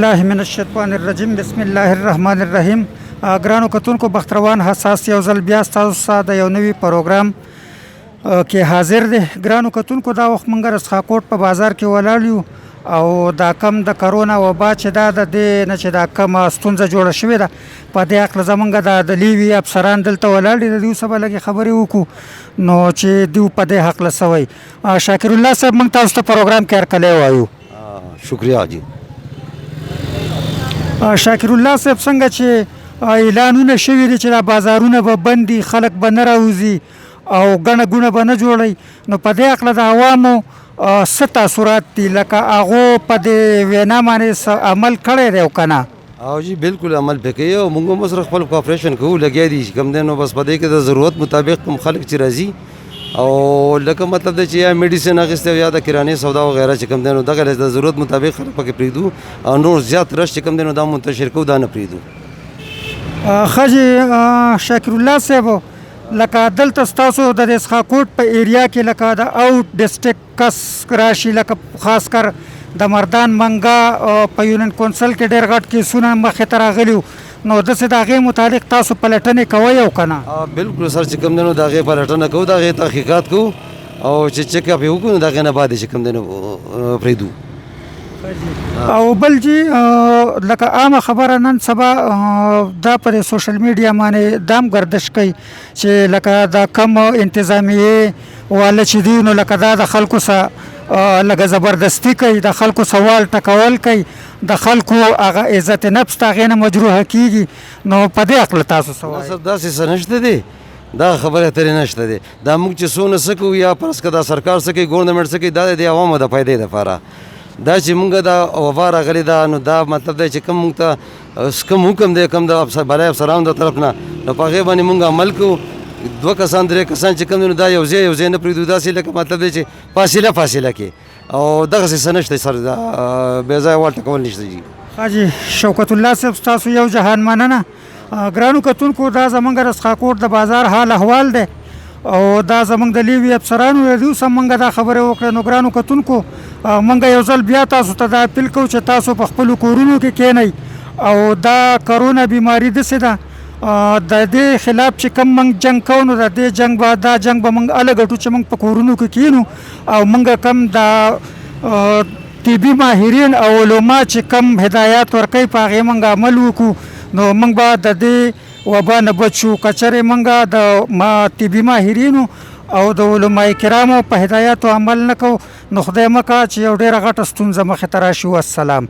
الله من الشیطان الرجیم بسم الله الرحمن الرحیم. ګرانو کتونکو بختروان حساس یو ځل بیا ستاسو سره د یو نوي پروګرام کې حاضر دی. ګرانو کتونکو دا وخت موږ سیاکوٹ په بازار کې ولاړ یو او دا کم د کرونا وبا چې دا د دې نه چې دا کم ستونزه جوړه شوې ده په دې اړه زمونږ د لیوي افسران دلته ولاړ دي. د دوی سره به لږې خبرې وکړو نو چې دوی په دې حق سوی. شاکر الله صاحب موږ تاسو ته پروګرام کې هرکلی وایو. شکریہ جی. شاکر الله صاحب څنګه چې اعلانونه شوي دي چې دا بازارونه به بند دي، خلک به نه راوځي او ګڼه ګوڼه به نه جوړوي، نو په دې هکله د عوامو څه تاثرات دي؟ لکه هغو په دې وینا باندې عمل کړی دی او که نه؟ او جی بالکل عمل پې کوي او موږ هم سره خپل کوپریشن کوو، لګیا دي چې کوم دی نو بس په دې کې د ضرورت مطابق کوم خلک چې راځي او لکه مطلب دی چې یا میډیسن اخیستی یا د کرانې سودا وغیره چې کوم دی نو دغه د ضرورت مطابق خلک پکې پرېږدو او نور زیات رش چې کوم دی نو دا منتشر کوو، دا نه پرېږدو. ښه جی شاکر الله صاحب، لکه دلته ستاسو د سیاکوٹ په ایریا کې لکه د آوټ ډسټرکټ کس راشي، لکه خاص کر د مردان منګا په یونین کونسل کې ډېر غټ کیسونه مخې ته راغلي، نو داسې د هغې متعلق تاسو پلټنې کوئ او که نه؟ بالکل سر چې کوم دی نو د هغې پلټنه کوو، د هغې تحقیقات کوو او چې چیک اپ یې وکړو نو د هغې نه بعد یې چې کوم دی نو پرېږدو. او بل جی لکه عامه خبره نن سبا دا پر سوشل میډیا باندې دام گردش کوي چې لکه دا کم انتظامیې واله چې دي نو لکه دا د خلکو سره لکه زبردستی کوي، د خلکو سوال ټکول کوي، د خلکو هغه عزت نفس ته هغې نه مجروحه کېږي، نو په دې هکله تاسو څه وایئ؟ داسې څه نشته دی، دا خبره ترې نشته دی. دا موږ چې څونه څه کوو یا فرض که دا سرکار څه کوي، ګورنمنټ څه کوي، دا د عوامو د فایدې دپاره. دا چې موږ دا وبا راغلې ده نو دا مطلب دی چې کوم موږ ته کوم حکم دی کوم د بلای افسرانو د طرف نه نو په هغې باندې موږ عمل کوو. دوه کسان درې کسان چې کوم دی نو دا یو ځای نه پرېږدو، داسې لکه مطلب دی چې فاصله کې او دغسې څه نشته سر بې ځایه وال ټکول نشته جي. ښه جي شوکت الله صاحب ستاسو یو جهان مننه. ګرانو کتونکو دا زموږ د سیاکوٹ د بازار حال احوال دی او دا زموږ د لیوي افسرانو د دوی سره موږ دا خبرې وکړې. نو ګرانو کتونکو موږ یو ځل بیا تاسو ته دا اپیل کوو چې تاسو په خپلو کورونو کې کښېنئ او دا کرونا بیماري داسې ده د دې خلاف چې کوم موږ جنګ کوو نو د دې جنګ به دا جنګ به موږ هله ګټو چې موږ په کورونو کې کښېنو او موږ کم د طبي ماهرین او علما چې کم هدایات ورکوي په هغې موږ عمل وکړو نو موږ به د دې وبا نه بچ شو. که چېرې موږ د طبي ماهرینو او د علماء کرامو په هدایاتو عمل نه کوو نو خدای مکړه چې یو ډېره غټه ستونزه مخې ته راشي. والسلام.